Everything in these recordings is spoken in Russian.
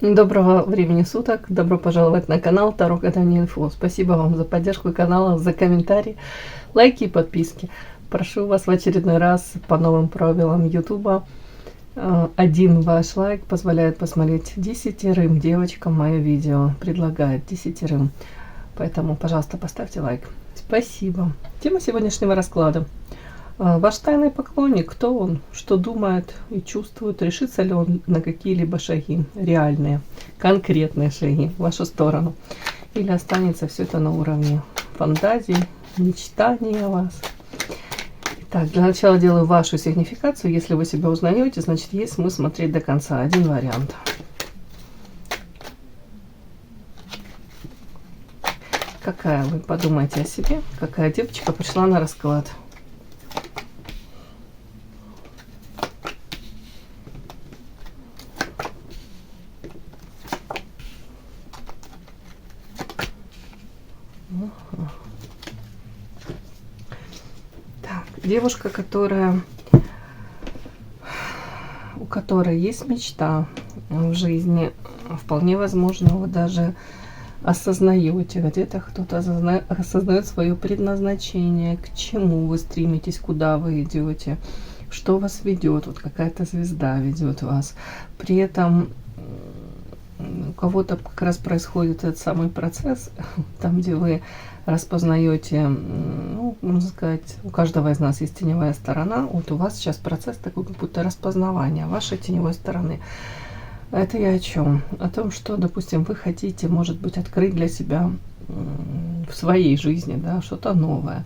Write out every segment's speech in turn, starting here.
Доброго времени суток, добро пожаловать на канал Таро Гадание Инфо. Спасибо вам за поддержку канала, за комментарии, лайки и подписки. Прошу вас в очередной раз по новым правилам YouTube. Один ваш лайк позволяет посмотреть 10 девочкам мое видео, предлагает 10. Поэтому, пожалуйста, поставьте лайк. Спасибо. Тема сегодняшнего расклада. Ваш тайный поклонник, кто он, что думает и чувствует, решится ли он на какие-либо шаги, реальные, конкретные шаги в вашу сторону, или останется все это на уровне фантазий, мечтаний о вас. Итак, для начала делаю вашу сигнификацию. Если вы себя узнаете, значит есть смысл смотреть до конца. Один вариант. Какая вы подумаете о себе, какая девочка пришла на расклад? Девушка, у которой есть мечта в жизни, вполне возможно, вы даже осознаете, где-то кто-то осознает свое предназначение, к чему вы стремитесь, куда вы идете, что вас ведет, вот какая-то звезда ведет вас. При этом у кого-то как раз происходит этот самый процесс, там, где вы распознаете, ну, можно сказать, у каждого из нас есть теневая сторона. Вот у вас сейчас процесс такой, как будто распознавания вашей теневой стороны. Это я о чем? О том, что, допустим, вы хотите, может быть, открыть для себя в своей жизни, да, что-то новое.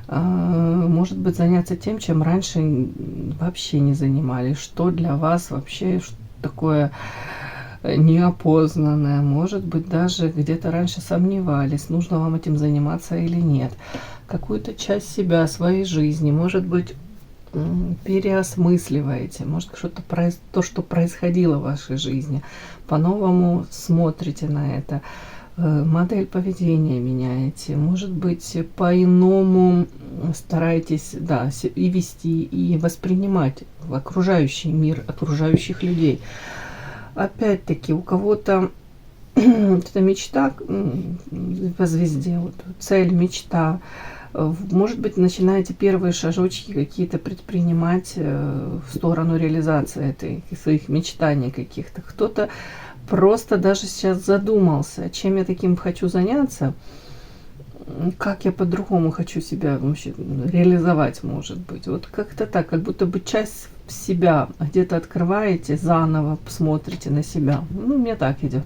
Может быть, заняться тем, чем раньше вообще не занимались, что для вас вообще такое неопознанное, может быть, даже где-то раньше сомневались, нужно вам этим заниматься или нет. Какую-то часть себя, своей жизни, может быть, переосмысливаете, может, что-то то, что происходило в вашей жизни, по-новому смотрите на это, модель поведения меняете, может быть, по-иному стараетесь, да, и вести, и воспринимать в окружающий мир, окружающих людей. Опять-таки, у кого-то это мечта по звезде, вот, цель, мечта. Может быть, начинаете первые шажочки какие-то предпринимать в сторону реализации своих мечтаний каких-то. Кто-то просто даже сейчас задумался, чем я таким хочу заняться, как я по-другому хочу себя вообще реализовать, может быть. Вот как-то так, как будто бы часть себя где-то открываете, заново смотрите на себя. Ну, мне так идет.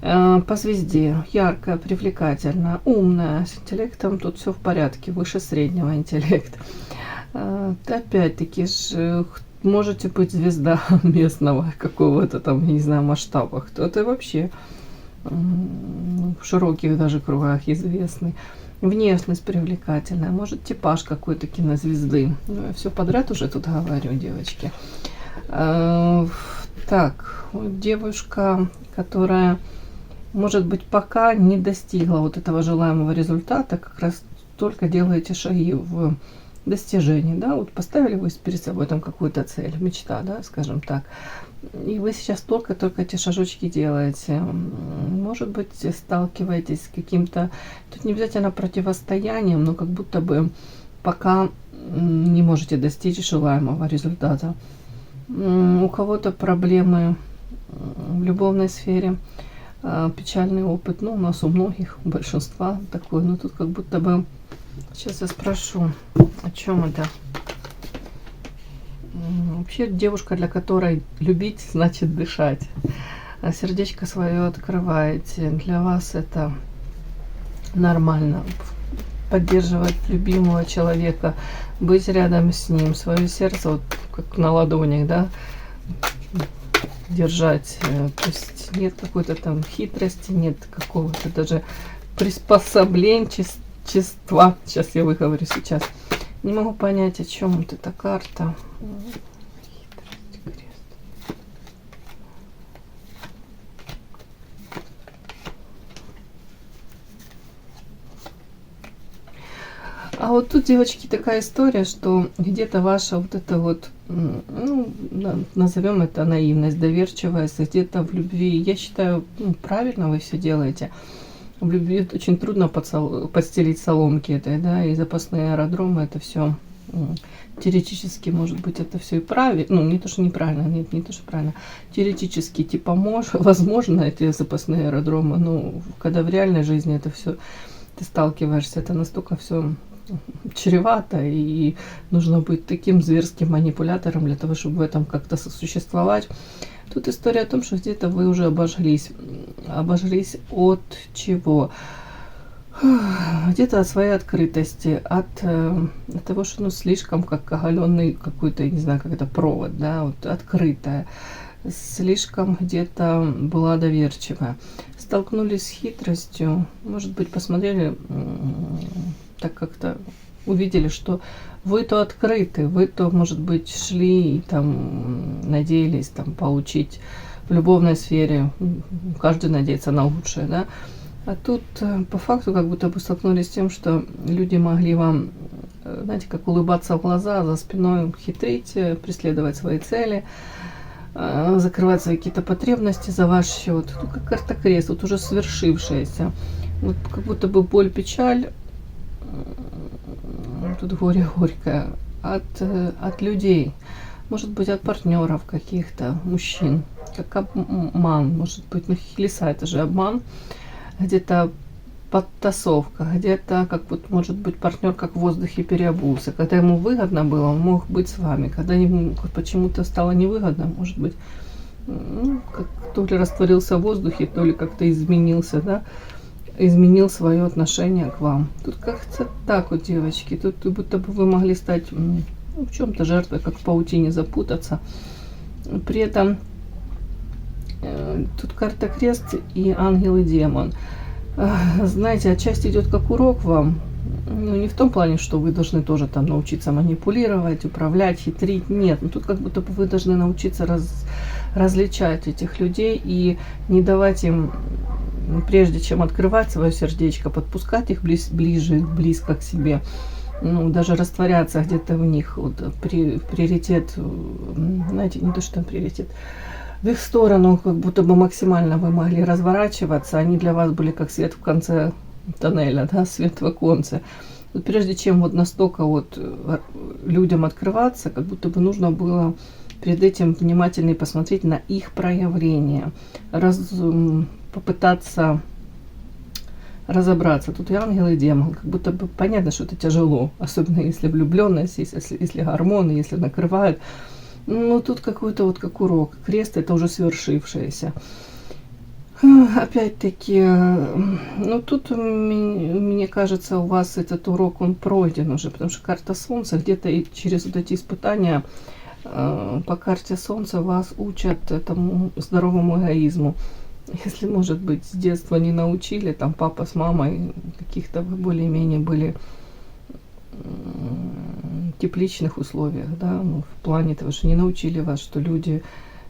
По звезде. Яркая, привлекательная, умная, с интеллектом тут все в порядке, выше среднего интеллект. Опять-таки же, можете быть звезда местного какого-то там, не знаю, масштаба. Кто-то вообще в широких даже кругах известный. Внешность привлекательная, может типаж какой-то кинозвезды. Ну, я все подряд уже тут говорю, девочки. Так, вот девушка, которая, может быть, пока не достигла вот этого желаемого результата, как раз только делаете шаги в достижении, да, вот поставили вы перед собой там какую-то цель, мечта, да, скажем так, и вы сейчас только эти шажочки делаете. Может быть, сталкиваетесь с каким-то, тут не обязательно противостоянием, но как будто бы пока не можете достичь желаемого результата. У кого-то проблемы в любовной сфере, печальный опыт, ну, у нас у многих, у большинства такой, но тут как будто бы, сейчас я спрошу, о чем это. Вообще девушка, для которой любить значит дышать. Сердечко свое открываете. Для вас это нормально. Поддерживать любимого человека, быть рядом с ним, свое сердце вот как на ладонях, да, держать. То есть нет какой-то там хитрости, нет какого-то даже приспособленчества. Сейчас я выговорю сейчас. Не могу понять, о чем вот эта карта. А вот тут, девочки, такая история, что где-то ваша вот эта вот ну, назовем это наивность, доверчивость, где-то в любви. Я считаю, правильно вы все делаете. В любви очень трудно подстелить соломки этой, да, и запасные аэродромы, это все теоретически, может быть, это все и правильно, ну, не то, что неправильно, нет, не то, что правильно, теоретически, типа, возможно, эти запасные аэродромы, ну, когда в реальной жизни это все ты сталкиваешься, это настолько все чревато, и нужно быть таким зверским манипулятором для того, чтобы в этом как-то сосуществовать. Тут история о том, что где-то вы уже обожглись. Обожглись от чего? Где-то от своей открытости, от того, что ну, слишком как оголенный какой-то, я не знаю, как это провод, да, вот открытая. Слишком где-то была доверчивая. Столкнулись с хитростью, может быть, посмотрели, так как-то увидели, что вы то открыты, вы то, может быть, шли и там надеялись там получить в любовной сфере, каждый надеется на лучшее, да. А тут по факту как будто бы столкнулись с тем, что люди могли вам, знаете, как улыбаться в глаза, за спиной хитрить, преследовать свои цели, закрывать свои какие-то потребности за ваш счет. Ну, как карта крест, вот уже свершившееся. Вот как будто бы боль, печаль, тут горе горькое от людей, может быть, от партнеров каких-то, мужчин, как обман, может быть, ну хилиса, это же обман, где-то подтасовка, где-то, как вот, может быть, партнер как в воздухе переобулся, когда ему выгодно было, он мог быть с вами, когда ему почему-то стало невыгодно, может быть, ну, как, то ли растворился в воздухе, то ли как-то изменился, да, изменил свое отношение к вам. Тут как-то так вот, девочки, тут будто бы вы могли стать ну, в чем-то жертвой, как в паутине запутаться. При этом тут карта крест и ангел и демон. Знаете, отчасти идет как урок вам, ну не в том плане, что вы должны тоже там научиться манипулировать, управлять, хитрить, нет, но тут как будто бы вы должны научиться различать этих людей и не давать им, прежде чем открывать свое сердечко, подпускать их близко к себе, ну, даже растворяться где-то в них, вот, приоритет, знаете, не то, что там приоритет, в их сторону, как будто бы максимально вы могли разворачиваться, они для вас были как свет в конце тоннеля, да, свет в оконце. Вот прежде чем вот настолько вот людям открываться, как будто бы нужно было перед этим внимательно посмотреть на их проявления, попытаться разобраться. Тут и ангел, и демон. Как будто бы понятно, что это тяжело, особенно если влюбленность, если гормоны, если накрывают. Ну, тут какой-то вот как урок. Крест — это уже свершившееся. Опять-таки, ну, тут, мне кажется, у вас этот урок, он пройден уже, потому что карта Солнца где-то и через вот эти испытания по карте Солнца вас учат этому здоровому эгоизму. Если, может быть, с детства не научили, там папа с мамой, каких-то вы более-менее были тепличных условиях, да, ну, в плане того, что не научили вас, что люди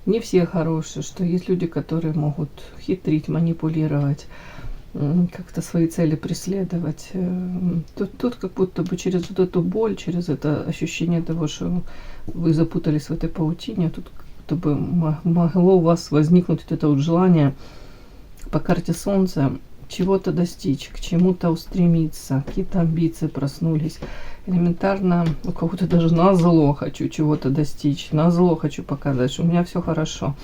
не все хорошие, что есть люди, которые могут хитрить, манипулировать, как-то свои цели преследовать. Тут как будто бы через вот эту боль, через это ощущение того, что вы запутались в этой паутине, тут как будто бы могло у вас возникнуть вот это вот желание по карте Солнца чего-то достичь, к чему-то устремиться, какие-то амбиции проснулись. Элементарно, у кого-то даже назло хочу чего-то достичь, назло хочу показать, что у меня все хорошо.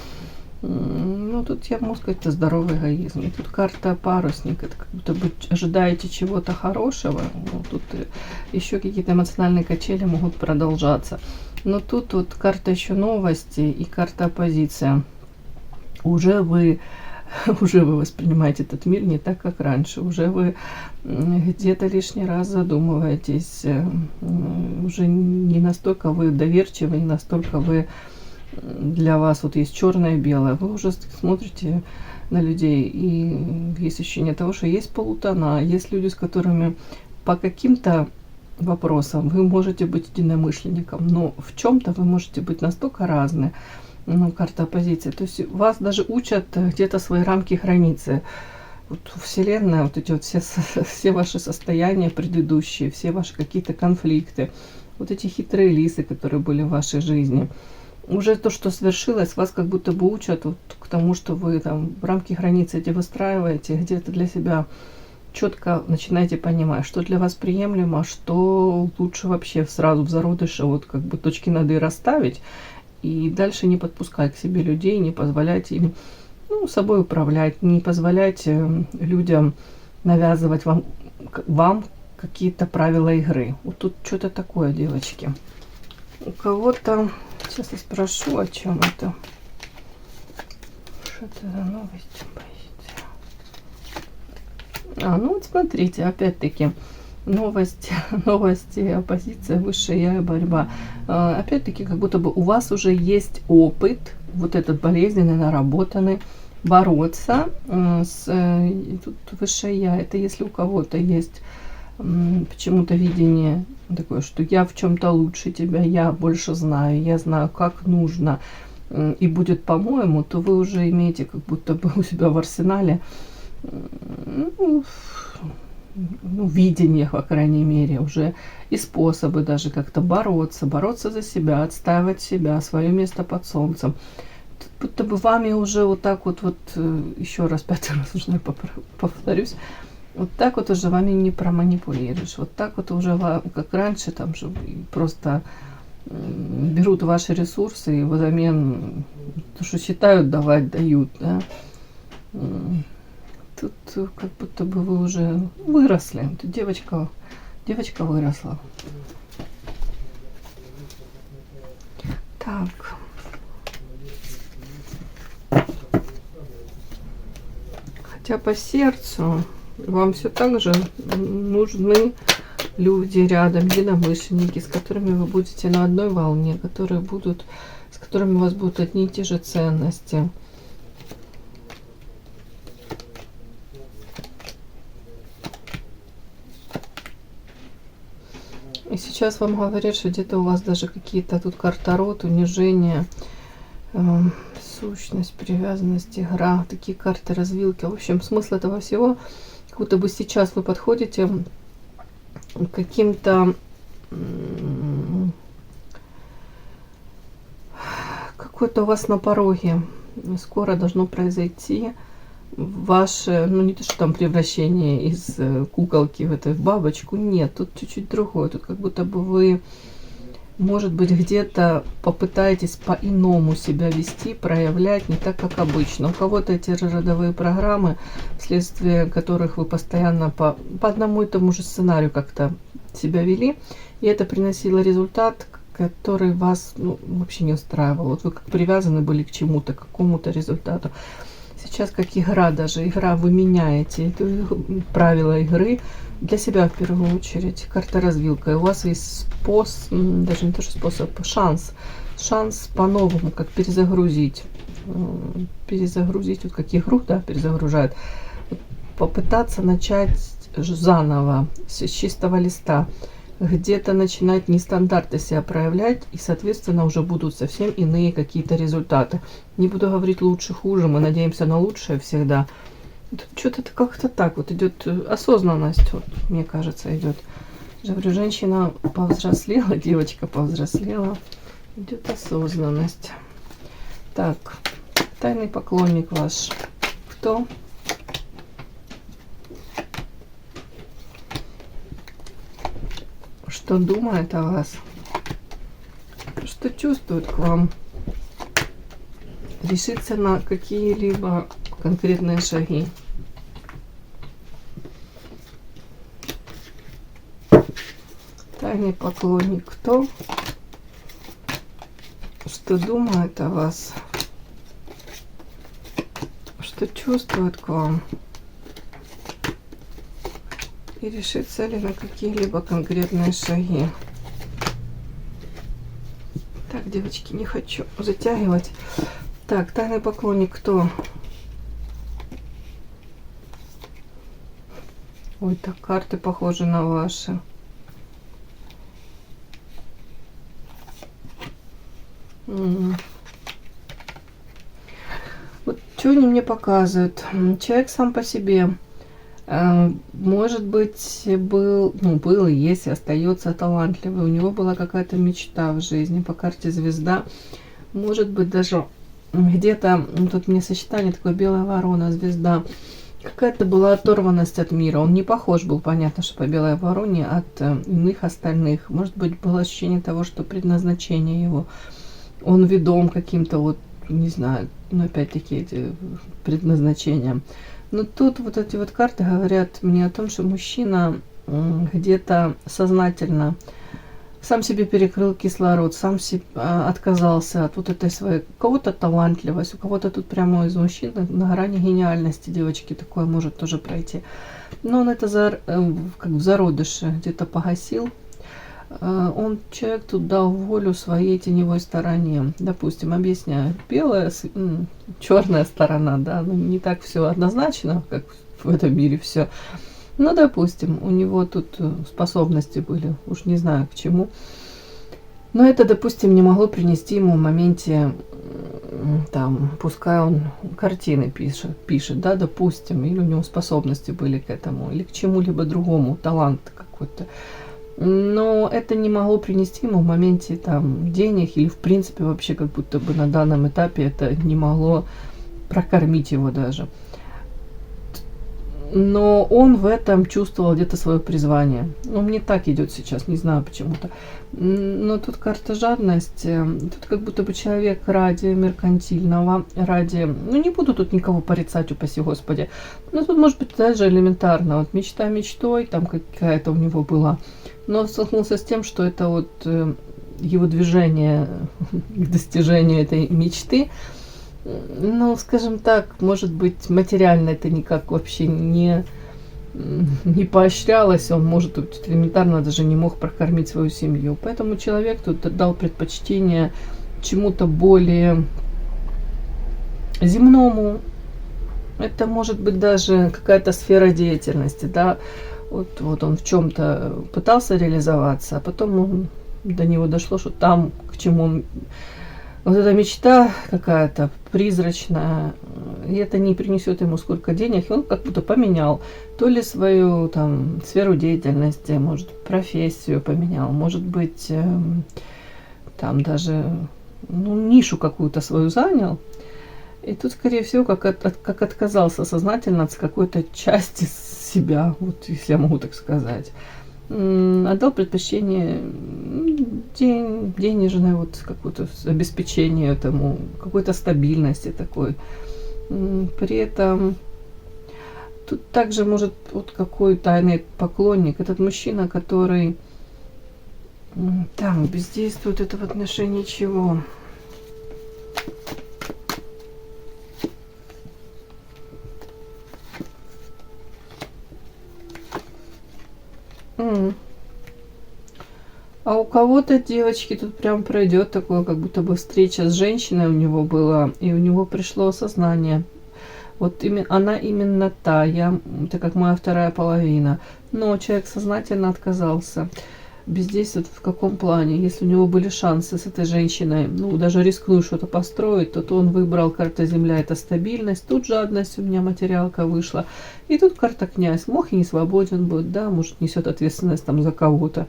Ну, тут я могу сказать, это здоровый эгоизм. И тут карта парусник, это как будто бы ожидаете чего-то хорошего. Ну, тут еще какие-то эмоциональные качели могут продолжаться. Но тут вот карта еще новости и карта оппозиция. Уже вы воспринимаете этот мир не так, как раньше. Уже вы где-то лишний раз задумываетесь. Уже не настолько вы доверчивы, не настолько вы, для вас вот есть черное и белое. Вы уже смотрите на людей, и есть ощущение того, что есть полутона, есть люди, с которыми по каким-то вопросам вы можете быть единомышленником, но в чем-то вы можете быть настолько разные. Ну, карта оппозиции. То есть вас даже учат где-то свои рамки, границы. Вот Вселенная, вот эти вот все ваши состояния предыдущие, все ваши какие-то конфликты, вот эти хитрые лисы, которые были в вашей жизни. Уже то, что свершилось, вас как будто бы учат вот к тому, что вы там рамки границ эти выстраиваете, где-то для себя четко начинаете понимать, что для вас приемлемо, что лучше вообще сразу в зародыше вот как бы точки над «и» расставить, и дальше не подпускать к себе людей, не позволять им собой управлять, не позволять людям навязывать вам какие-то правила игры. Вот тут что-то такое, девочки. У кого-то... Сейчас я спрошу, о чем это. Что это за новость? Позиция. Ну вот смотрите, опять-таки, новости, оппозиция, высшая я и борьба. Опять-таки, как будто бы у вас уже есть опыт, вот этот болезненный, наработанный, бороться с тут высшее я. Это если у кого-то есть почему-то видение такое, что я в чем-то лучше тебя, я больше знаю, я знаю, как нужно, и будет по-моему, то вы уже имеете как будто бы у себя в арсенале видение, по крайней мере, уже и способы даже как-то бороться за себя, отстаивать себя, свое место под солнцем. Будто бы вами уже вот так вот еще раз 5 раз уже повторюсь, вот так вот уже вами не проманипулируешь. Вот так вот уже, как раньше, там же просто берут ваши ресурсы и взамен то, что считают давать, дают. Да? Тут как будто бы вы уже выросли. Тут девочка выросла. Так. Хотя по сердцу вам все так же нужны люди рядом, единомышленники, с которыми вы будете на одной волне, с которыми у вас будут одни и те же ценности. И сейчас вам говорят, что где-то у вас даже какие-то тут карта рот, унижение, сущность, привязанность, игра, такие карты развилки. В общем, смысл этого всего, как будто бы сейчас вы подходите к каким-то какой-то у вас на пороге скоро должно произойти ваше, не то что там превращение из куколки в бабочку, нет, тут чуть-чуть другое, тут как будто бы вы, может быть, где-то попытаетесь по-иному себя вести, проявлять не так, как обычно. У кого-то эти родовые программы, вследствие которых вы постоянно по одному и тому же сценарию как-то себя вели, и это приносило результат, который вас вообще не устраивал. Вот вы как привязаны были к чему-то, к какому-то результату. Сейчас как игра, вы меняете правила игры для себя в первую очередь, карта развилка. И у вас есть способ, даже не то что способ, шанс по-новому, как перезагрузить, вот как игру, да, перезагружают, попытаться начать заново, с чистого листа, где-то начинать нестандарты себя проявлять, и, соответственно, уже будут совсем иные какие-то результаты. Не буду говорить лучше, хуже, мы надеемся на лучшее всегда. Что-то как-то так вот идет осознанность, вот, мне кажется, идет. Я говорю, женщина повзрослела, девочка повзрослела, идет осознанность. Так, тайный поклонник ваш. Кто? Что думает о вас? Что чувствует к вам? Решится на какие-либо конкретные шаги? Тайный поклонник кто? Что думает о вас? Что чувствует к вам? И решится ли на какие-либо конкретные шаги? Так, девочки, не хочу затягивать. Так, тайный поклонник кто? Ой, так карты похожи на ваши. Вот что они мне показывают. Человек сам по себе Может быть, был и есть, и остается талантливый. У него была какая-то мечта в жизни по карте звезда. Может быть, даже где-то, тут мне сочетание такое белая ворона, звезда. Какая-то была оторванность от мира. Он не похож был, понятно, что по белой вороне от иных остальных. Может быть, было ощущение того, что предназначение его. Он ведом каким-то вот, не знаю, ну опять-таки эти предназначения. Но тут вот эти вот карты говорят мне о том, что мужчина где-то сознательно сам себе перекрыл кислород, сам себе отказался от вот этой своей, у кого-то талантливость, у кого-то тут прямо из мужчин на грани гениальности, девочки, такое может тоже пройти. Но он это как в зародыше где-то погасил. Он, человек тут дал волю своей теневой стороне. Допустим, объясняю, белая, черная сторона, да, ну не так все однозначно, как в этом мире все. Ну, допустим, у него тут способности были, уж не знаю к чему. Но это, допустим, не могло принести ему в моменте, там, пускай он картины пишет, да, допустим, или у него способности были к этому, или к чему-либо другому, талант какой-то. Но это не могло принести ему в моменте там денег, или в принципе вообще как будто бы на данном этапе это не могло прокормить его даже. Но он в этом чувствовал где-то свое призвание. Ну, мне так идет сейчас, не знаю почему-то. Но тут карта жадность. Тут как будто бы человек ради меркантильного, ради... Ну, не буду тут никого порицать, упаси Господи. Но тут может быть даже элементарно. Вот мечта мечтой, там какая-то у него была. Но столкнулся с тем, что это вот его движение к достижению этой мечты, ну, скажем так, может быть, материально это никак вообще не поощрялось, он, может, элементарно даже не мог прокормить свою семью. Поэтому человек тут дал предпочтение чему-то более земному. Это может быть даже какая-то сфера деятельности, да. Вот он в чем-то пытался реализоваться, а потом до него дошло, что там, к чему он... Вот эта мечта какая-то призрачная, и это не принесет ему сколько денег, и он как будто поменял то ли свою там сферу деятельности, может, профессию поменял, может быть, там даже нишу какую-то свою занял. И тут, скорее всего, как отказался сознательно от какой-то части себя, вот если я могу так сказать. Отдал предпочтение денежное, вот какое-то обеспечение этому, какой-то стабильности такой. При этом тут также может вот какой тайный поклонник, этот мужчина, который там бездействует, это в отношении чего? А у кого-то, девочки, тут прям пройдет такое, как будто бы встреча с женщиной у него была, и у него пришло осознание. Вот она именно та, это как моя вторая половина. Но человек сознательно отказался. Бездействует в каком плане? Если у него были шансы с этой женщиной, даже рискнуть что-то построить, то он выбрал карта Земля, это стабильность. Тут жадность, у меня материалка вышла. И тут карта Князь. Мог и не свободен будет, да, может несет ответственность там за кого-то.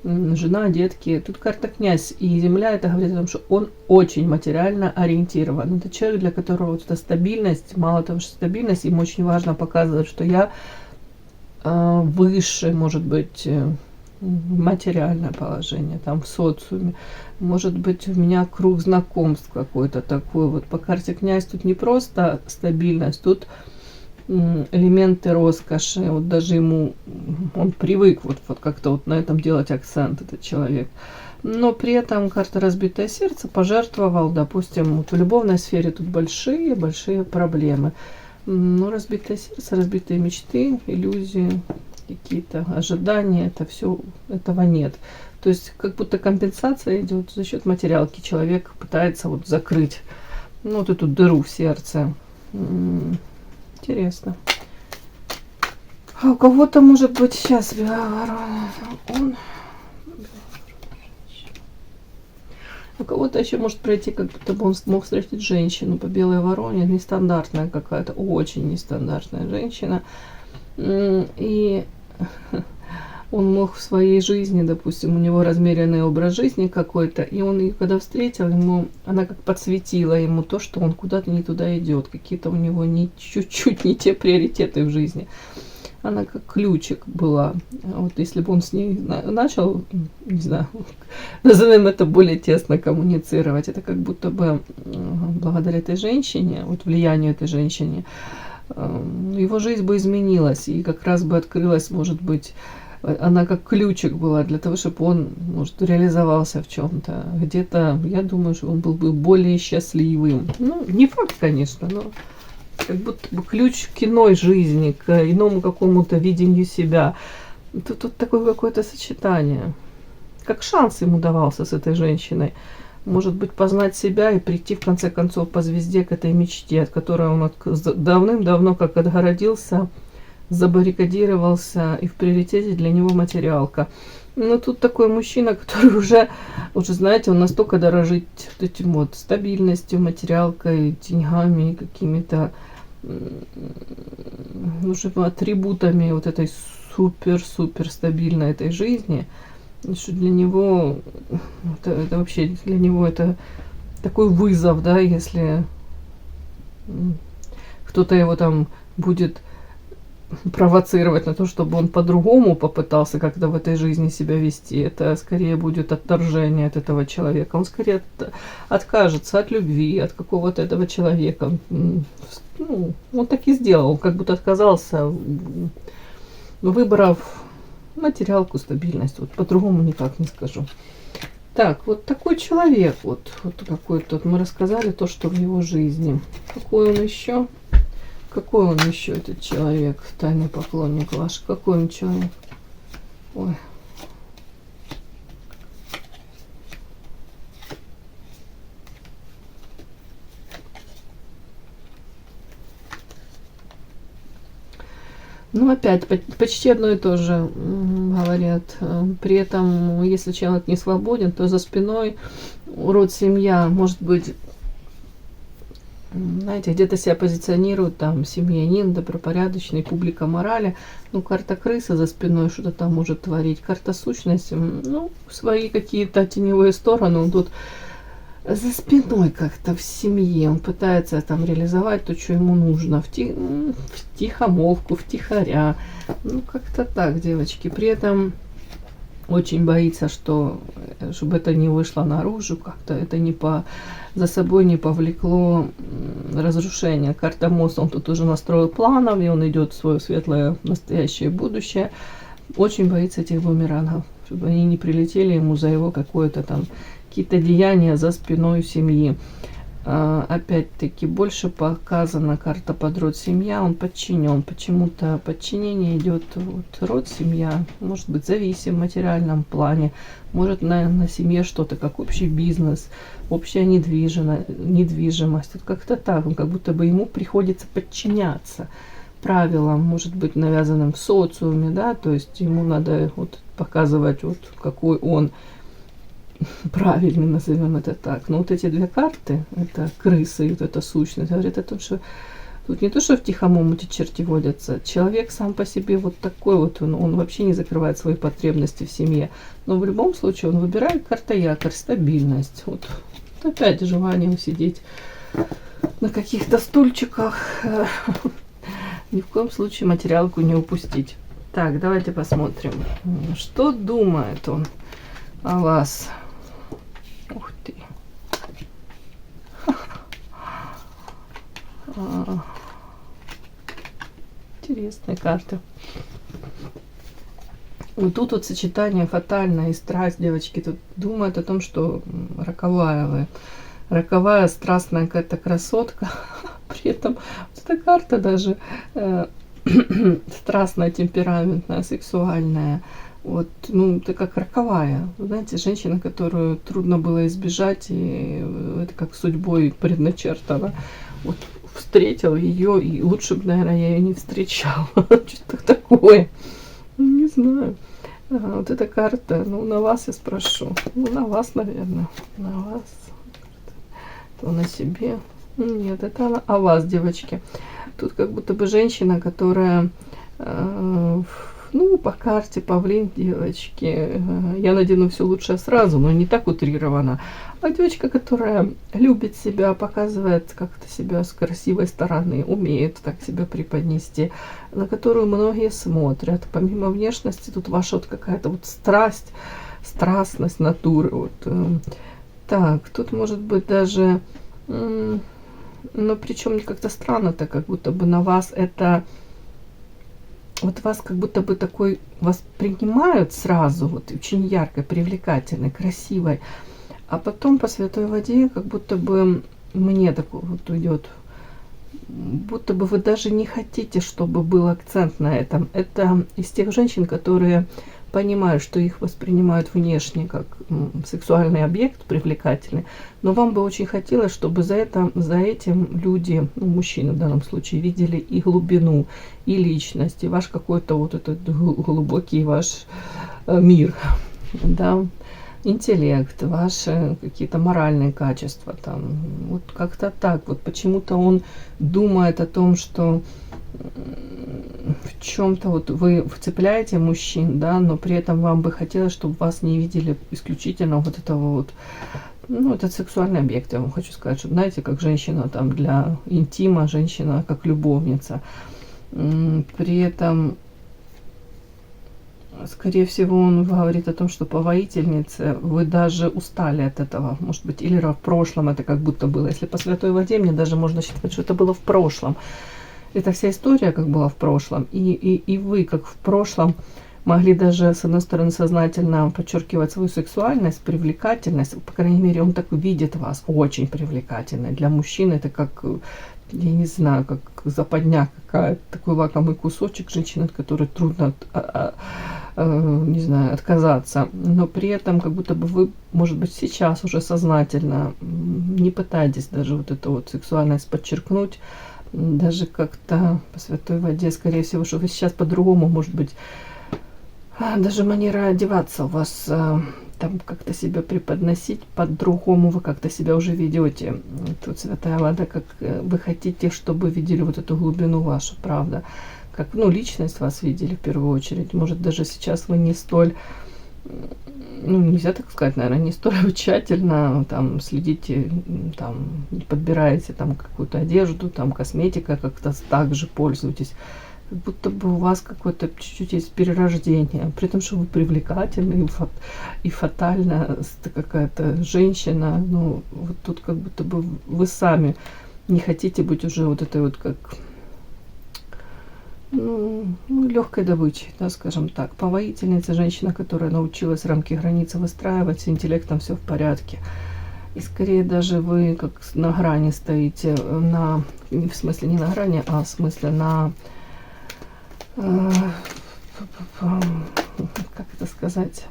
Жена, детки. Тут карта Князь и Земля, это говорит о том, что он очень материально ориентирован. Это человек, для которого вот эта стабильность, мало того, что стабильность, ему очень важно показывать, что я выше, может быть, материальное положение, там в социуме. Может быть, у меня круг знакомств какой-то такой. Вот по карте Князь тут не просто стабильность, тут элементы роскоши. Вот даже ему, он привык вот как-то вот на этом делать акцент, этот человек. Но при этом карта разбитое сердце пожертвовал, допустим, вот в любовной сфере тут большие проблемы. Но разбитое сердце, разбитые мечты, иллюзии, какие-то ожидания, это все, этого нет. То есть как будто компенсация идет за счет материалки. Человек пытается вот закрыть вот эту дыру в сердце. Интересно. А у кого-то может быть сейчас у кого-то еще может пройти, как будто бы он смог встретить женщину по белой вороне, нестандартная какая-то, очень нестандартная женщина. И он мог в своей жизни, допустим, у него размеренный образ жизни какой-то, и он ее когда встретил, она как подсветила ему то, что он куда-то не туда идет, какие-то у него чуть-чуть не те приоритеты в жизни. Она как ключик была. Вот если бы он с ней начал, не знаю, назовем это более тесно коммуницировать, это как будто бы благодаря этой женщине, вот влиянию этой женщины, его жизнь бы изменилась, и как раз бы открылась, может быть, она как ключик была для того, чтобы он, может, реализовался в чем-то. Где-то, я думаю, что он был бы более счастливым. Ну, не факт, конечно, но как будто бы ключ к иной жизни, к иному какому-то видению себя. Тут такое какое-то сочетание. Как шанс ему давался с этой женщиной. Может быть, познать себя и прийти, в конце концов, по звезде к этой мечте, от которой он давным-давно как отгородился, забаррикадировался, и в приоритете для него материалка. Но тут такой мужчина, который уже, знаете, он настолько дорожит вот этим вот стабильностью, материалкой, деньгами, какими-то атрибутами вот этой супер стабильной этой жизни, что для него это вообще для него это такой вызов, да, если кто-то его там будет провоцировать на то, чтобы он по-другому попытался как-то в этой жизни себя вести. Это скорее будет отторжение от этого человека. Он скорее откажется от любви, от какого-то этого человека. Ну, он так и сделал, он как будто отказался, выбрав материалку, стабильность. Вот по-другому никак не скажу. Так, вот такой человек, вот какой-то. Мы рассказали то, что в его жизни. Какой он еще? Какой он еще, этот человек, тайный поклонник ваш? Какой он человек? Ой. Ну, опять, почти одно и то же говорят. При этом, если человек не свободен, то за спиной род, семья, может быть, знаете, где-то себя позиционирует там семьянин, добропорядочный, публика морали. Ну, карта крыса за спиной что-то там может творить. Карта сущности, ну, свои какие-то теневые стороны. Он тут за спиной как-то в семье. Он пытается там реализовать то, что ему нужно. В тихомолку, втихаря. Ну, как-то так, девочки. При этом очень боится, чтобы это не вышло наружу, как-то это за собой не повлекло разрушение. Карта мост, он тут уже настроил планов, и он идет в свое светлое настоящее будущее. Очень боится этих бумерангов, чтобы они не прилетели ему за его какое-то там, какие-то деяния за спиной семьи. Опять-таки, больше показана карта под род, семья, он подчинен. Почему-то подчинение идет вот, род, семья, может быть зависим в материальном плане, может на семье что-то, как общий бизнес, общая недвижимость. Вот как-то так, как будто бы ему приходится подчиняться правилам, может быть навязанным в социуме, да, то есть ему надо вот показывать, вот какой он правильный, назовем это так. Но вот эти две карты, это крысы и вот эта сущность, говорит о том, что тут не то, что в тихом омуте черти водятся. Человек сам по себе вот такой вот, он вообще не закрывает свои потребности в семье. Но в любом случае он выбирает карта якорь, стабильность. Вот опять желание усидеть на каких-то стульчиках. Ни в коем случае материалку не упустить. Так, давайте посмотрим, что думает он о вас. Ух ты. Интересная карта. Вот тут вот сочетание фатальная и страсть, девочки. Тут думают о том, что роковая вы. Роковая, страстная какая-то красотка. При этом вот эта карта даже страстная, темпераментная, сексуальная. Вот, ну, это как роковая. Знаете, женщина, которую трудно было избежать, и это как судьбой предначертано. Вот встретил ее, и лучше бы, наверное, я ее не встречала. Что-то такое. Не знаю. Вот эта карта, ну, на вас я спрошу. Ну, на вас, наверное. На вас. То на себе. Нет, это о вас, девочки. Тут как будто бы женщина, которая Ну, по карте павлин девочки. Я надену все лучшее сразу, но не так утрированно. А девочка, которая любит себя, показывает как-то себя с красивой стороны, умеет так себя преподнести, на которую многие смотрят. Помимо внешности, тут ваша вот какая-то вот страсть, страстность натуры. Вот. Так, тут может быть даже... Но причем как-то странно-то, как будто бы на вас это... Вот вас как будто бы такой воспринимают сразу, вот очень яркой, привлекательной, красивой. А потом по святой воде как будто бы мне такой вот уйдет, будто бы вы даже не хотите, чтобы был акцент на этом. Это из тех женщин, которые понимают, что их воспринимают внешне как сексуальный объект привлекательный, но вам бы очень хотелось, чтобы за этим люди, ну, мужчины в данном случае, видели и глубину, и личность, и ваш какой-то вот этот глубокий ваш мир, да, интеллект, ваши какие-то моральные качества, там, вот как-то так. Вот почему-то он думает о том, что в чем-то вот вы вцепляете мужчин, да, но при этом вам бы хотелось, чтобы вас не видели исключительно вот этого вот, ну, этот сексуальный объект, я вам хочу сказать, что, знаете, как женщина там для интима, женщина как любовница. При этом, скорее всего, он говорит о том, что по воительнице вы даже устали от этого, может быть, или в прошлом это как будто было. Если по святой воде, мне даже можно считать, что это было в прошлом. Это вся история как была в прошлом, и вы как в прошлом могли даже, с одной стороны, сознательно подчеркивать свою сексуальность, привлекательность. По крайней мере, он так видит вас, очень привлекательной. Для мужчин это как, я не знаю, как западня какая-то, такой лакомый кусочек женщины, от которой трудно, не знаю, отказаться. Но при этом как будто бы вы, может быть, сейчас уже сознательно не пытаетесь даже вот эту вот сексуальность подчеркнуть, даже как-то по святой воде, скорее всего, что вы сейчас по-другому, может быть, даже манера одеваться у вас, там как-то себя преподносить по-другому, вы как-то себя уже ведете. Тут святая вода, как вы хотите, чтобы видели вот эту глубину вашу, правда. Как, ну, личность вас видели в первую очередь. Может, даже сейчас вы не столь, ну, нельзя так сказать, наверное, не столь тщательно там следите, там, подбираете там какую-то одежду, там, косметика, как-то так же пользуетесь. Как будто бы у вас какое-то чуть-чуть есть перерождение, при том, что вы привлекательны и фатально какая-то женщина, ну, вот тут как будто бы вы сами не хотите быть уже вот этой вот как, ну, легкой добычей, да, скажем так. По воительнице женщина, которая научилась рамки границы выстраивать, с интеллектом все в порядке. И скорее даже вы как на грани стоите, в смысле не на грани, а в смысле на, как это сказать,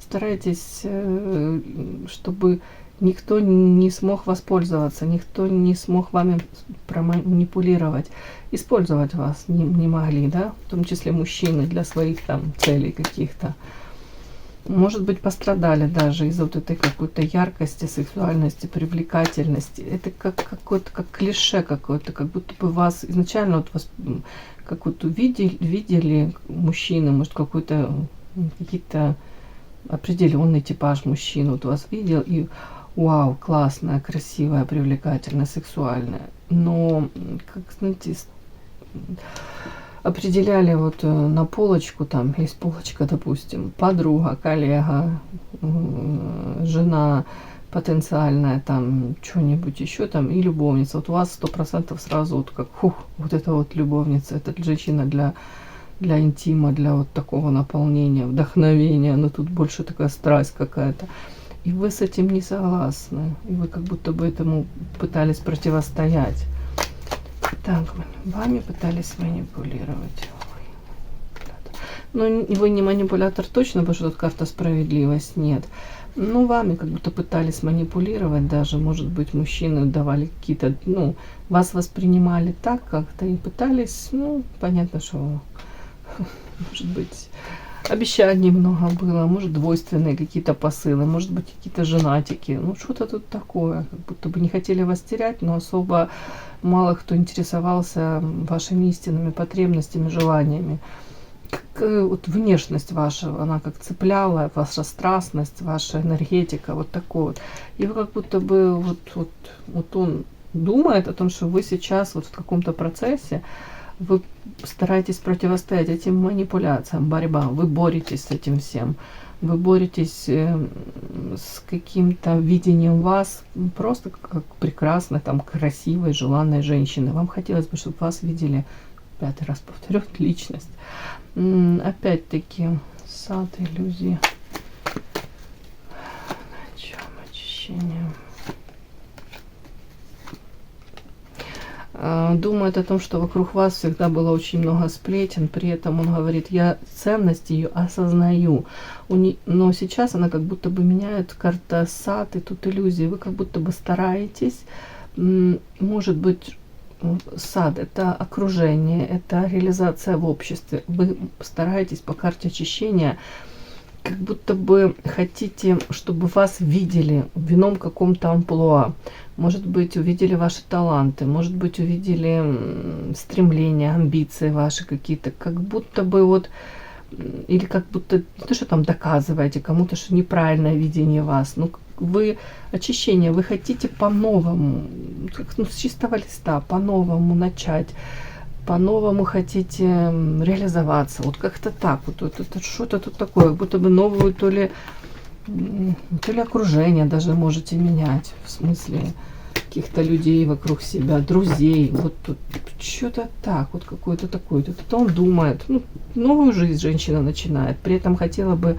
старайтесь, чтобы никто не смог воспользоваться, никто не смог вами проманипулировать, использовать вас не могли, да, в том числе мужчины для своих там целей каких-то. Может быть, пострадали даже из-за вот этой какой-то яркости, сексуальности, привлекательности. Это как какое-то, как клише какое-то, как будто бы вас изначально вот вас как вот видели мужчины, может, какой-то какие-то определенный типаж мужчин вот вас видел и вау, классная, красивая, привлекательная, сексуальная. Но, как знаете, определяли вот на полочку, там есть полочка, допустим, подруга, коллега, жена потенциальная, там что-нибудь еще там и любовница. Вот у вас 100% сразу вот как вот это вот любовница, это женщина для интима, для вот такого наполнения, вдохновения, но тут больше такая страсть какая-то. И вы с этим не согласны, и вы как будто бы этому пытались противостоять. Так, вами пытались манипулировать. Но вы не манипулятор точно, потому что тут карта справедливость, нет. Ну, вами как будто пытались манипулировать даже, может быть, мужчины давали какие-то, ну, вас воспринимали так как-то и пытались, ну, понятно, что, может быть, обещаний много было, может, двойственные какие-то посылы, может быть, какие-то женатики, ну, что-то тут такое, как будто бы не хотели вас терять, но особо мало кто интересовался вашими истинными потребностями, желаниями. Вот внешность ваша, она как цепляла, ваша страстность, ваша энергетика, вот такой вот. И вы как будто бы вот он думает о том, что вы сейчас вот в каком-то процессе, вы стараетесь противостоять этим манипуляциям, борьба, вы боретесь с этим всем. Вы боретесь с каким-то видением вас просто как прекрасной, там, красивой, желанной женщины. Вам хотелось бы, чтобы вас видели, 5-й раз повторю, личность. Опять-таки, сад иллюзии. На чем очищение? Думает о том, что вокруг вас всегда было очень много сплетен, при этом он говорит, я ценность ее осознаю, но сейчас она как будто бы меняет карта сад, и тут иллюзии, вы как будто бы стараетесь, может быть, сад — это окружение, это реализация в обществе, вы стараетесь по карте очищения, как будто бы хотите, чтобы вас видели в ином каком-то амплуа. Может быть, увидели ваши таланты, может быть, увидели стремления, амбиции ваши какие-то, как будто бы вот, или как будто, не то, что там доказываете кому-то, что неправильное видение вас, ну, вы, очищение, вы хотите по-новому, как, ну, с чистого листа, по-новому начать, по-новому хотите реализоваться, вот как-то так, вот это что-то тут такое, как будто бы новую то ли окружение даже можете менять, в смысле каких-то людей вокруг себя, друзей, вот тут что-то так, вот какое-то такое, это он думает, ну, новую жизнь женщина начинает, при этом хотела бы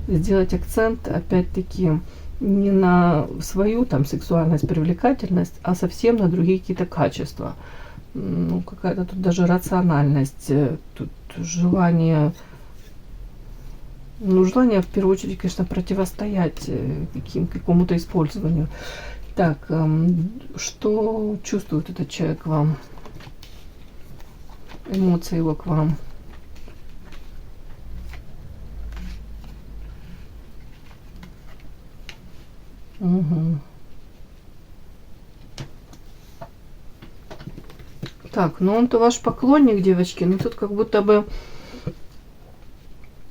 сделать акцент, опять-таки, не на свою там сексуальность, привлекательность, а совсем на другие какие-то качества. Ну, какая-то тут даже рациональность, тут желание, ну, желание в первую очередь, конечно, противостоять какому-то использованию. Так, что чувствует этот человек к вам? Эмоции его к вам. Угу. Так, ну он-то ваш поклонник, девочки, но тут как будто бы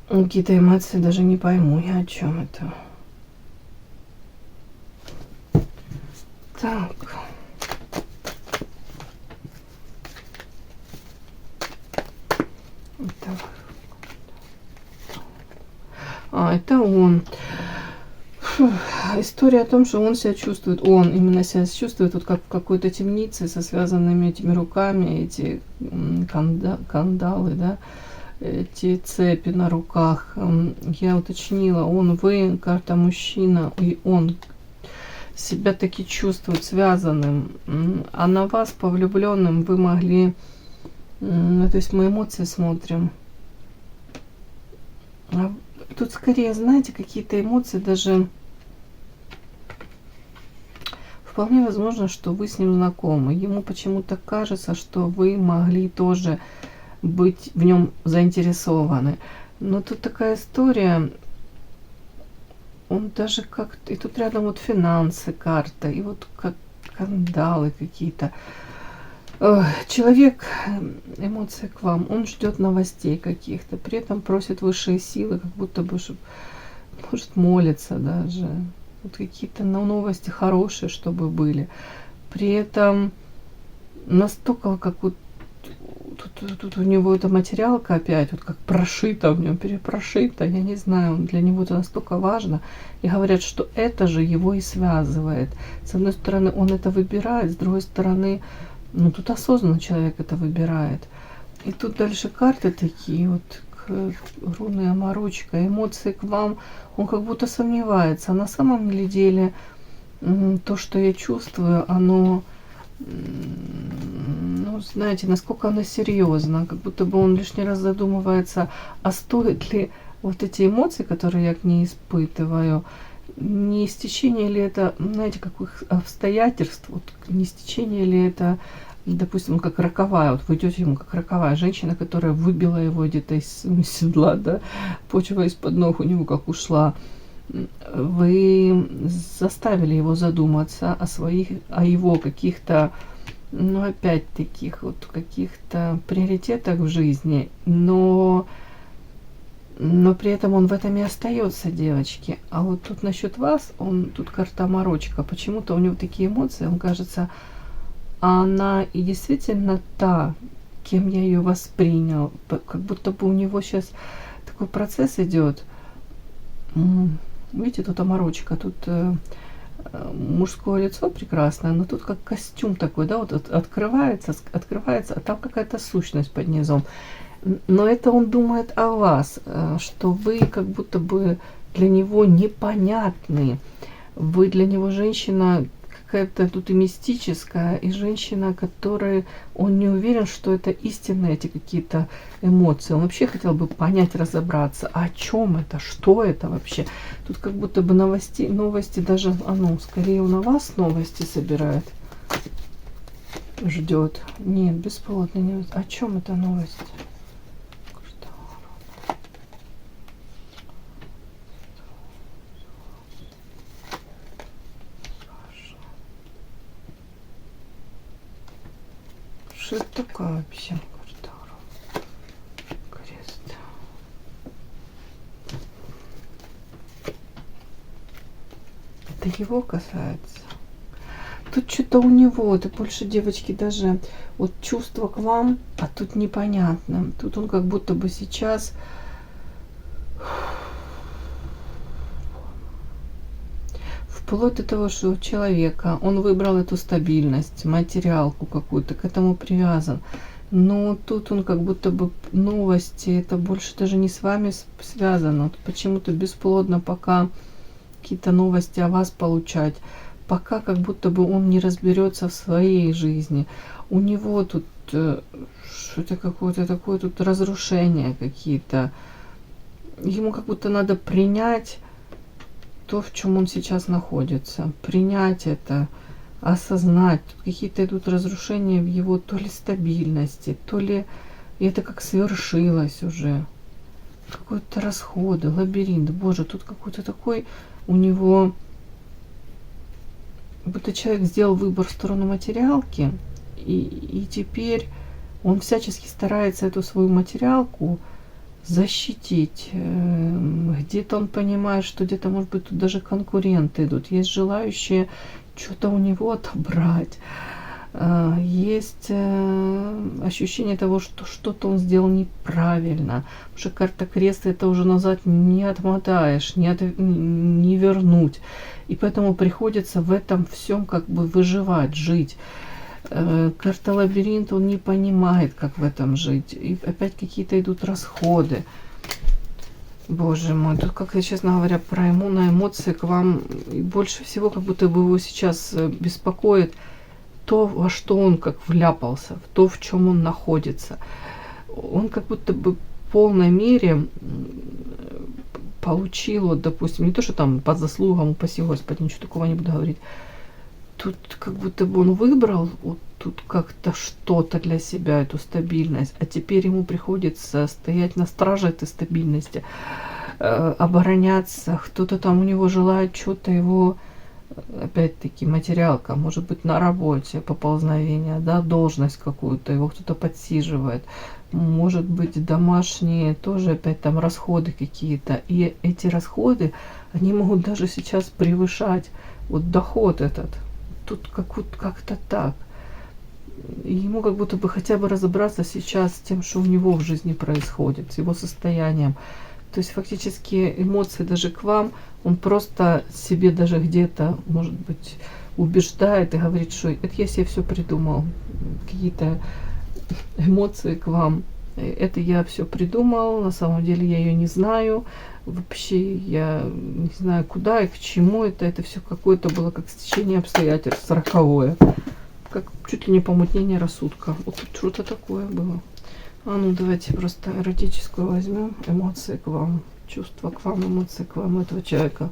какие-то эмоции, даже не пойму я, о чем это. Так. Так. Это он. История о том, что он себя чувствует, он именно себя чувствует вот как в какой-то темнице со связанными этими руками, эти кандалы, да, эти цепи на руках. Я уточнила, он, вы, карта мужчина, и он себя таки чувствует связанным, а на вас, по влюбленным, вы могли, то есть мы эмоции смотрим. Тут скорее, знаете, какие-то эмоции даже... Вполне возможно, что вы с ним знакомы. Ему почему-то кажется, что вы могли тоже быть в нем заинтересованы. Но тут такая история, он даже как-то... И тут рядом вот финансы, карта, и вот как скандалы какие-то. Человек, эмоции к вам, он ждет новостей каких-то, при этом просит высшие силы, как будто бы, может, молится даже. Вот какие-то новости хорошие, чтобы были. При этом настолько, как вот тут у него эта материалка опять, вот как прошита в нем, перепрошита, я не знаю, для него это настолько важно. И говорят, что это же его и связывает. С одной стороны, он это выбирает, с другой стороны, ну тут осознанно человек это выбирает. И тут дальше карты такие вот, руны оморочка, эмоции к вам, он как будто сомневается. А на самом деле то, что я чувствую, оно, ну, знаете, насколько оно серьезно, как будто бы он лишний раз задумывается, а стоит ли вот эти эмоции, которые я к ней испытываю, не стечение ли это, знаете, каких обстоятельств, вот, не стечение ли это, допустим, как роковая, вот вы идете ему как роковая женщина, которая выбила его где-то из седла, да, почва из-под ног у него как ушла. Вы заставили его задуматься о его каких-то ну, опять таких вот каких-то приоритетах в жизни, но при этом он в этом и остается, девочки. А вот тут насчет вас, он тут карта морочка. Почему-то у него такие эмоции, он кажется, она и действительно та, кем я ее воспринял. Как будто бы у него сейчас такой процесс идет. Видите, тут оморочка, тут мужское лицо прекрасное, но тут как костюм такой, да, вот открывается, а там какая-то сущность под низом. Но это он думает о вас, что вы как будто бы для него непонятны. Вы для него женщина какая-то тут и мистическая, и женщина, которой он не уверен, что это истинные эти какие-то эмоции. Он вообще хотел бы понять, разобраться, о чем это, что это вообще. Тут как будто бы новости даже, скорее он на вас новости собирает, ждет. Нет, бесплодный не. О чем это новость? Что это такое вообще? Крест. Это его касается. Тут что-то у него, это больше, девочки, даже вот чувство к вам, а тут непонятно. Тут он как будто бы сейчас вплоть до того, что у человека он выбрал эту стабильность, материалку какую-то, к этому привязан. Но тут он как будто бы новости, это больше даже не с вами связано. Вот почему-то бесплодно пока какие-то новости о вас получать. Пока как будто бы он не разберется в своей жизни. У него тут что-то какое-то такое, тут разрушения какие-то. Ему как будто надо принять то, в чем он сейчас находится. Принять это, осознать. Тут какие-то идут разрушения в его то ли стабильности, то ли это как свершилось уже. Какие-то расходы, лабиринт. Боже, тут какой-то такой у него... Будто человек сделал выбор в сторону материалки, и теперь он всячески старается эту свою материалку защитить. Где-то он понимает, что где-то, может быть, тут даже конкуренты идут. Есть желающие что-то у него отобрать. Есть ощущение того, что что-то он сделал неправильно. Потому что карта креста это уже назад не отмотаешь, не вернуть. И поэтому приходится в этом всем как бы выживать, жить. Карта лабиринт, он не понимает, как в этом жить. И опять какие-то идут расходы. Боже мой, тут, как я, честно говоря, про эмоции к вам. И больше всего, как будто бы его сейчас беспокоит то, во что он как вляпался, в то, в чем он находится. Он как будто бы в полной мере получил, вот, допустим, не то, что там по заслугам, упаси Господи, ничего такого не буду говорить. Тут как будто бы он выбрал вот тут как-то что-то для себя, эту стабильность, а теперь ему приходится стоять на страже этой стабильности, обороняться. Кто-то там у него желает что-то его, опять-таки, материалка, может быть, на работе поползновение, да, должность какую-то, его кто-то подсиживает. Может быть, домашние тоже опять там расходы какие-то. И эти расходы, они могут даже сейчас превышать вот доход этот. Тут как-то так. И ему как будто бы хотя бы разобраться сейчас с тем, что у него в жизни происходит, с его состоянием. То есть фактически эмоции даже к вам, он просто себе даже где-то, может быть, убеждает и говорит, что это я себе все придумал. Какие-то эмоции к вам. Это я все придумал, на самом деле я ее не знаю. Вообще я не знаю, куда и к чему это все какое-то было как стечение обстоятельств, роковое. Как чуть ли не помутнение рассудка. Вот тут что-то такое было. А ну давайте просто эротическую возьмем. Эмоции к вам, чувства к вам, эмоции к вам этого человека.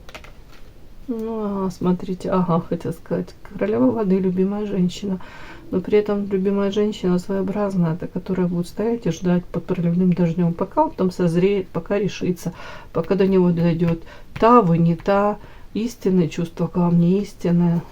Ну, смотрите, хотел сказать, королева воды, любимая женщина. Но при этом любимая женщина своеобразная, та, которая будет стоять и ждать под проливным дождем, пока он там созреет, пока решится, пока до него дойдет. Та вы, не та, истинные чувства к вам, не истинные.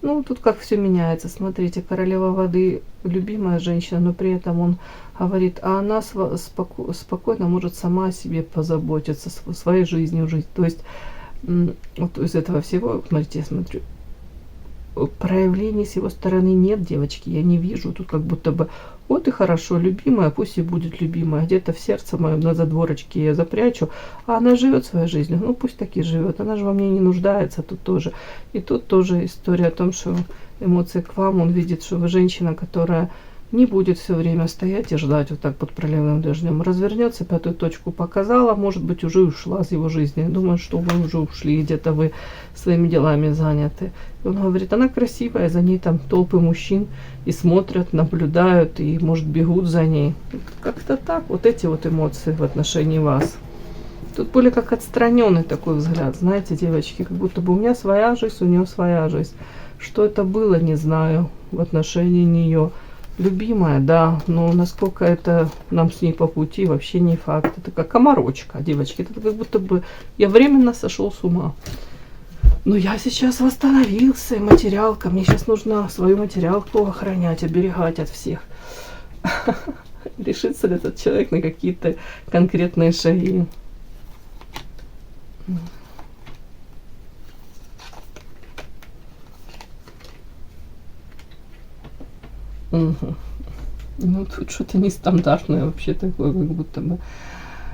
Ну, тут как все меняется. Смотрите, королева воды, любимая женщина, но при этом он говорит, а она спокойно может сама о себе позаботиться, своей жизнью жить. То есть вот из этого всего, смотрите, я смотрю, проявлений с его стороны нет, девочки, я не вижу. Тут как будто бы, вот и хорошо, любимая, пусть и будет любимая. Где-то в сердце моем на задворочке я запрячу, а она живет своей жизнью. Ну, пусть так и живет. Она же во мне не нуждается тут тоже. И тут тоже история о том, что эмоции к вам. Он видит, что вы женщина, которая не будет все время стоять и ждать вот так под проливным дождем. Развернется, пятую точку показала, может быть, уже ушла с его жизни. Думаю, что вы уже ушли, где-то вы своими делами заняты. И он говорит, она красивая, за ней там толпы мужчин и смотрят, наблюдают, и, может, бегут за ней. Как-то так, вот эти вот эмоции в отношении вас. Тут более как отстраненный такой взгляд, знаете, девочки, как будто бы у меня своя жизнь, у нее своя жизнь. Что это было, не знаю, в отношении нее. Любимая, да, но насколько это нам с ней по пути, вообще не факт. Это как оморочка, девочки. Это как будто бы я временно сошел с ума. Но я сейчас восстановился, и материалка. Мне сейчас нужно свою материалку охранять, оберегать от всех. Решится ли этот человек на какие-то конкретные шаги? Угу. Ну, тут что-то нестандартное вообще такое, как будто бы.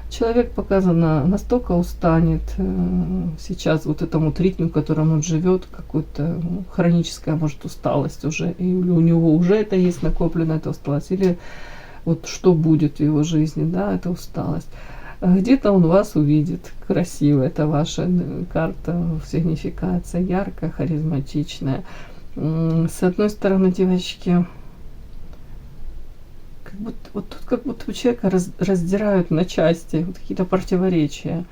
Человек показано настолько устанет сейчас вот этому ритму, в котором он живет, какая-то хроническая, может, усталость уже, и у него уже это есть накопленная эта усталость, или вот что будет в его жизни, да, это усталость. Где-то он вас увидит красиво, это ваша карта, сигнификация, яркая, харизматичная. С одной стороны, девочки, как будто, вот тут как будто человека раздирают на части, вот какие-то противоречия.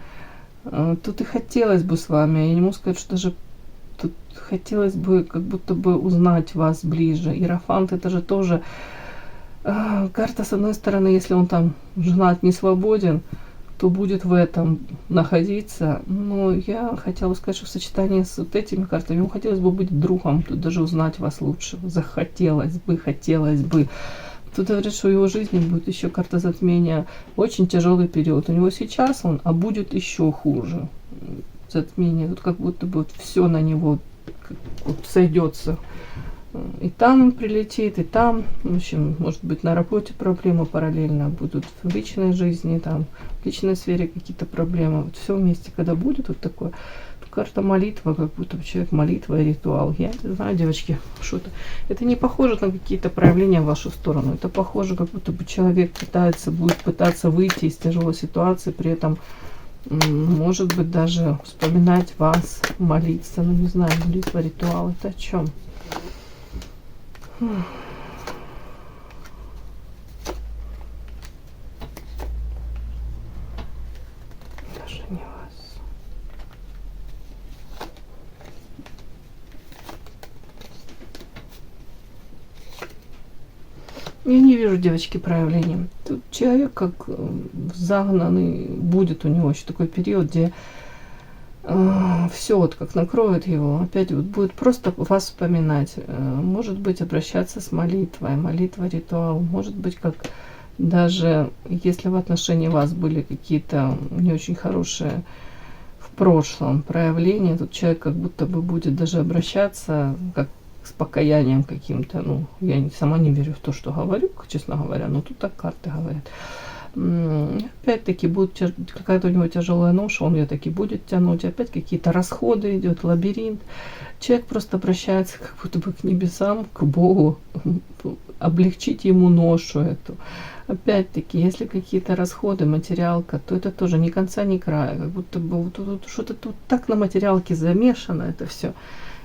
Тут и хотелось бы с вами, я не могу сказать, что даже тут хотелось бы как будто бы узнать вас ближе. Иерофант это же тоже карта, с одной стороны, если он там женат, не свободен, то будет в этом находиться. Но я хотела сказать, что в сочетании с вот этими картами ему хотелось бы быть другом, тут даже узнать вас лучше. Захотелось бы, хотелось бы. Тут говорит, что в его жизни будет еще карта затмения. Очень тяжелый период. У него сейчас он, а будет еще хуже. Затмение. Тут как будто бы вот все на него вот сойдется. И там он прилетит, и там, в общем, может быть, на работе проблемы параллельно будут, в личной жизни, там, в личной сфере какие-то проблемы. Вот все вместе, когда будет вот такое. Карта молитва, как будто человек молитва и ритуал. Я не знаю, девочки, что-то. Это не похоже на какие-то проявления в вашу сторону. Это похоже, как будто бы человек будет пытаться выйти из тяжелой ситуации, при этом, может быть, даже вспоминать вас, молиться. Ну, не знаю, молитва, ритуал. Это о чем? Даже не вас. Я не вижу, девочки, проявления. Тут человек как загнанный, будет у него еще такой период, где все вот как накроет его, опять вот будет просто вас вспоминать, может быть, обращаться с молитвой, молитва, ритуал, может быть, как даже если в отношении вас были какие-то не очень хорошие в прошлом проявления, тут человек как будто бы будет даже обращаться как с покаянием каким-то. Ну, я сама не верю в то, что говорю, честно говоря, но тут так карты говорят. Опять-таки будет какая-то у него тяжелая ноша, он ее таки будет тянуть, опять какие-то расходы, идет лабиринт. Человек просто обращается как будто бы к небесам, к Богу, облегчить ему ношу эту. Опять-таки, если какие-то расходы, материалка, то это тоже ни конца, ни края, как будто бы вот что-то тут так на материалке замешано это все.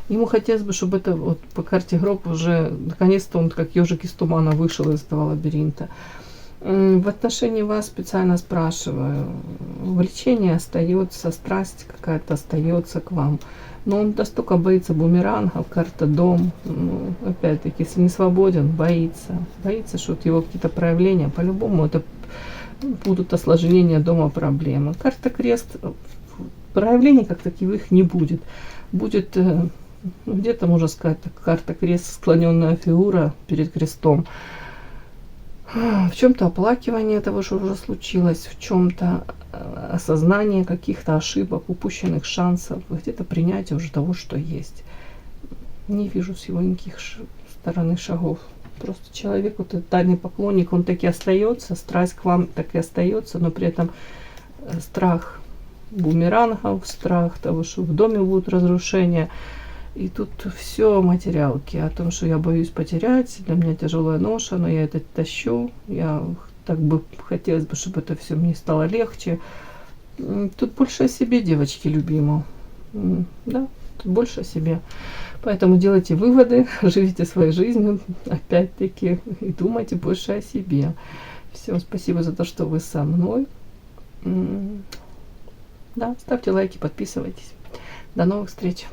Ему хотелось бы, чтобы это вот по карте гроб уже наконец-то он как ежик из тумана вышел из этого лабиринта. В отношении вас специально спрашиваю. Влечение остается, страсть какая-то остается к вам. Но он настолько боится бумерангов, карта дом. Ну, опять-таки, если не свободен, боится. Боится, что вот его какие-то проявления, по-любому это будут осложнения дома, проблемы. Карта крест, проявлений как таковых не будет. Будет Где-то, можно сказать, карта крест, склоненная фигура перед крестом. В чем-то оплакивание того, что уже случилось, в чем-то осознание каких-то ошибок, упущенных шансов, где-то принятие уже того, что есть. Не вижу с его никаких стороны шагов. Просто человек, вот этот тайный поклонник, он таки остается, страсть к вам так и остается, но при этом страх бумерангов, страх того, что в доме будут разрушения. И тут все материалки о том, что я боюсь потерять, для меня тяжелая ноша, но я это тащу, я так бы хотелось бы, чтобы это все мне стало легче. Тут больше о себе, девочки любимые. Да, тут больше о себе. Поэтому делайте выводы, живите своей жизнью, опять-таки, и думайте больше о себе. Всем спасибо за то, что вы со мной. Да, ставьте лайки, подписывайтесь. До новых встреч.